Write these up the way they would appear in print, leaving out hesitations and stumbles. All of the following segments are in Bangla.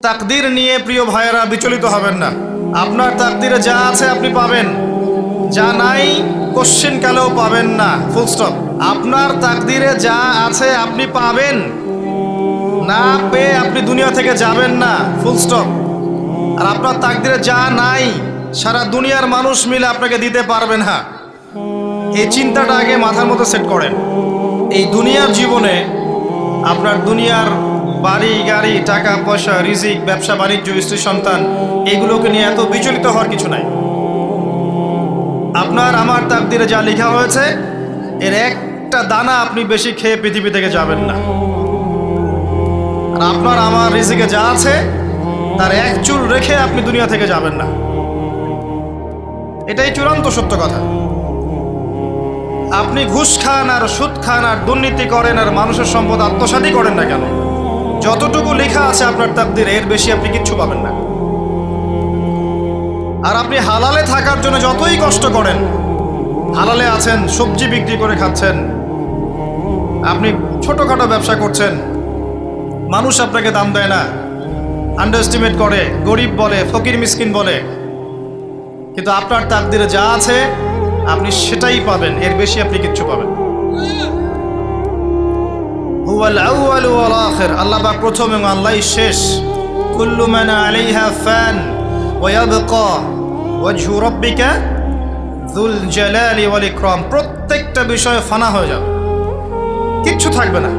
তাকদির নিয়ে প্রিয় ভাইয়েরা বিচলিত হবেন না। আপনার তাকদিরে যা আছে আপনি পাবেন, যা নাই কোশ্চেনকালেও পাবেন না, ফুল স্টপ। আপনার তাকদিরে যা আছে আপনি পাবেন, না পেয়ে আপনি দুনিয়া থেকে যাবেন না, ফুল স্টপ। আর আপনার তাকদিরে যা নাই সারা দুনিয়ার মানুষ মিলে আপনাকে দিতে পারবেন না। এই চিন্তাটা আগে মাথার মধ্যে সেট করেন। এই দুনিয়ার জীবনে আপনার দুনিয়ার বাড়ি গাড়ি, টাকা পয়সা, রিজিক, ব্যবসা বাণিজ্য, স্ত্রী সন্তান, এগুলোকে নিয়ে এত বিচলিত হওয়ার কিছু নাই। আপনার আমার তাকদিরে যা লেখা হয়েছে এর একটা দানা আপনি বেশি খেয়ে পৃথিবী থেকে যাবেন না। আর আপনার আমার রিজিকে যা আছে তার এক চুল রেখে আপনি দুনিয়া থেকে যাবেন না। এটাই চূড়ান্ত সত্য কথা। আপনি ঘুষ খান আর সুদ খান আর দুর্নীতি করেন আর মানুষের সম্পদ আত্মসাৎই করেন না কেন, যতটুকু লেখা আছে আপনার তাকদিরে এর বেশি আপনি কিচ্ছু পাবেন না। আর আপনি হালালে থাকার জন্য যতই কষ্ট করেন, হালালে আছেন, সবজি বিক্রি করে খাচ্ছেন, আপনি ছোটোখাটো ব্যবসা করছেন, মানুষ আপনাকে দাম দেয় না, আন্ডার এস্টিমেট করে, গরিব বলে, ফকির মিসকিন বলে, কিন্তু আপনার তাকদিরে যা আছে আপনি সেটাই পাবেন, এর বেশি আপনি কিচ্ছু পাবেন। হুয়াল আউয়ালু ওয়াল আখির, আল্লাহ পাক প্রথম এবং আল্লাহই শেষ। কুল্লু মান আলাইহা ফান ওয়া ইয়াবকা ওয়াজহু রাব্বিকা যুল জালালি ওয়াল ইকরাম। প্রত্যেকটা বিষয় ফানা হয়ে যাবে, কিচ্ছু থাকবে না।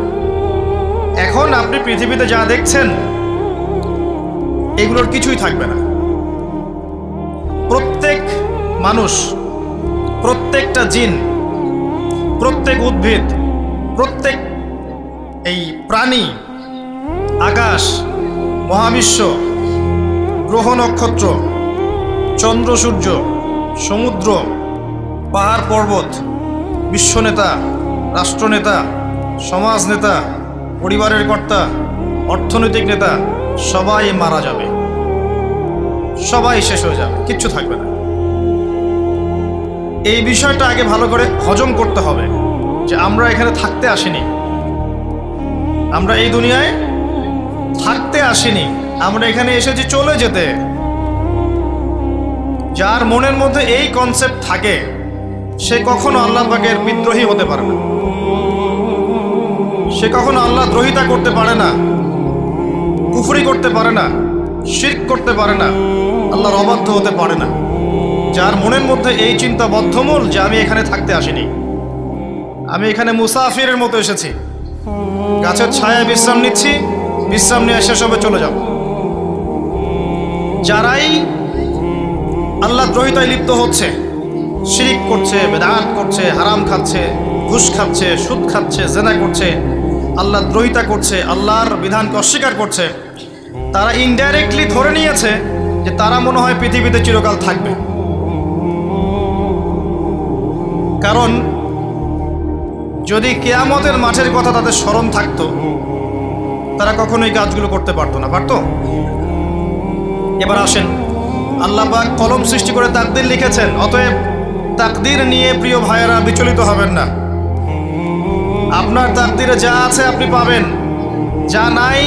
এখন আপনি পৃথিবীতে যা দেখছেন এগুলোর কিছুই থাকবে না। প্রত্যেক মানুষ, প্রত্যেকটা জিন, প্রত্যেক উদ্ভিদ, প্রত্যেক এই প্রাণী, আকাশ, মহাবিশ্ব, গ্রহ নক্ষত্র, চন্দ্র সূর্য, সমুদ্র, পাহাড় পর্বত, বিশ্বনেতা, রাষ্ট্রনেতা, সমাজ নেতা, পরিবারের কর্তা, অর্থনৈতিক নেতা, সবাই মারা যাবে, সবাই শেষ হয়ে যাবে, কিচ্ছু থাকবে না। এই বিষয়টা আগে ভালো করে হজম করতে হবে যে আমরা এখানে থাকতে আসিনি, আমরা এই দুনিয়ায় থাকতে আসিনি, আমরা এখানে এসেছি চলে যেতে। যার মনের মধ্যে এই কনসেপ্ট থাকে সে কখনো আল্লাহ পাকের বিদ্রোহী হতে পারে না, সে কখনো আল্লাহ দ্রোহিতা করতে পারে না, কুফরি করতে পারে না, শিরক করতে পারে না, আল্লাহর অবাধ্য হতে পারে না। যার মনের মধ্যে এই চিন্তা বদ্ধমূল যে আমি এখানে থাকতে আসিনি, আমি এখানে মুসাফিরের মতো এসেছি, গাছের ছায়ায় বিশ্রাম নিচ্ছি, বিশ্রাম নিয়ে শেষ হবে চলে যাব। যারাই আল্লাহ দ্রোহিতায় লিপ্ত হচ্ছে, শিরিক করছে, বেদাত করছে, হারাম খাচ্ছে, ঘুষ খাচ্ছে, সুদ খাচ্ছে, জেনা করছে, আল্লাহ দ্রোহিতা করছে, আল্লাহর বিধানকে অস্বীকার করছে, তারা ইনডাইরেক্টলি ধরে নিয়েছে যে তারা মনে হয় পৃথিবীতে চিরকাল থাকবে। কারণ যদি কিয়ামতের মাঠের কথা তাদের স্মরণ থাকতো তারা কখনোই কাজগুলো করতে পারতো না, পারতো? এবার আসেন, আল্লাহ পাক কলম সৃষ্টি করে তাকদির লিখেছেন, অতএব তাকদির নিয়ে প্রিয় ভাইয়েরা বিচলিত হবেন না। আপনার তাকদিরে যা আছে আপনি পাবেন, যা নাই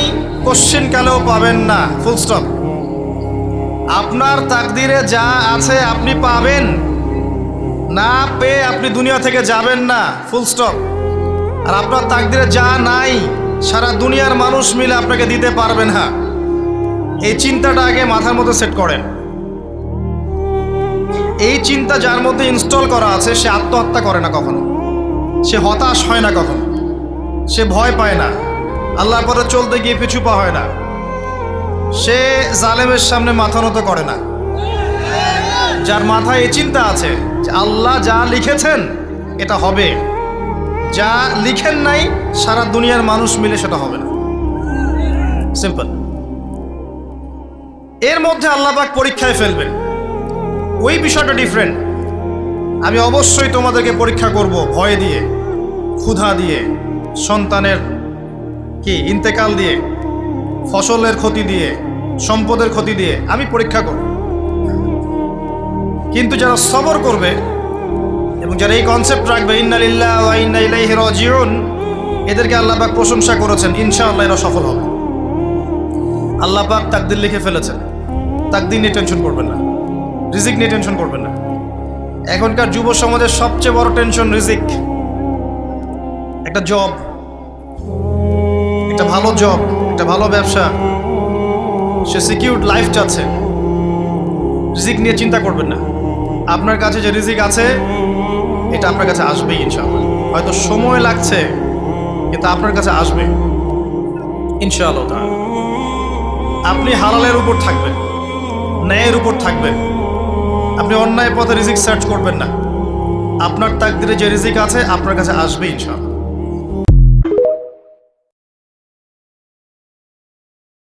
কোশ্চেনকালেও পাবেন না, ফুল স্টপ। আপনার তাকদিরে যা আছে আপনি পাবেন, না পেয়ে আপনি দুনিয়া থেকে যাবেন না, ফুল স্টপ। আর আপনার তাকদিরে যা নাই সারা দুনিয়ার মানুষ মিলে আপনাকে দিতে পারবেন না। এই চিন্তাটা আগে মাথার মধ্যে সেট করেন। এই চিন্তা যার মধ্যে ইনস্টল করা আছে সে আত্মহত্যা করে না কখনো, সে হতাশ হয় না কখনো, সে ভয় পায় না, আল্লাহর পথে চলতে গিয়ে পিছু পা হয় না, সে জালেমের সামনে মাথা নত করে না। যার মাথায় এই চিন্তা আছে যে আল্লাহ যা লিখেছেন এটা হবে, যা লিখেন নাই সারা দুনিয়ার মানুষ মিলে সেটা হবে না, সিম্পল। এর মধ্যে আল্লাহ পাক পরীক্ষায় ফেলবেন, ওই বিষয়টা ডিফারেন্ট। আমি অবশ্যই তোমাদেরকে পরীক্ষা করব ভয় দিয়ে, ক্ষুধা দিয়ে, সন্তানের কি ইন্তেকাল দিয়ে, ফসলের ক্ষতি দিয়ে, সম্পদের ক্ষতি দিয়ে আমি পরীক্ষা করব। কিন্তু যারা সবর করবে এবং যারা এই কনসেপ্ট রাখবে ইন্না লিল্লাহি ওয়া ইন্না ইলাইহি রাজিউন, এদেরকে আল্লাহ পাক প্রশংসা করেছেন, ইনশাআল্লাহ এরা সফল হবে। আল্লাহ পাক তাকদির লিখে ফেলেছেন, তাকদির নিয়ে টেনশন করবেন না, রিজিক নিয়ে টেনশন করবেন না। এখনকার যুব সমাজের সবচেয়ে বড় টেনশন রিজিক। একটা জব, একটা ভালো জব, একটা ভালো ব্যবসা, সে সিকিউরড লাইফ চাচ্ছে। রিজিক নিয়ে চিন্তা করবেন না। আপনার কাছে যে রিজিক আছে এটা আপনার কাছে আসবেই ইনশাআল্লাহ। হয়তো সময় লাগছে কিন্তু আপনার কাছে আসবে ইনশাআল্লাহ তাআলা। আপনি হালালের উপর থাকবেন, ন্যায়ের উপর থাকবেন। আপনি অন্যায় পথে রিজিক সার্চ করবেন না। আপনার তাকদিরে যে রিজিক আছে আপনার কাছে আসবে ইনশাআল্লাহ।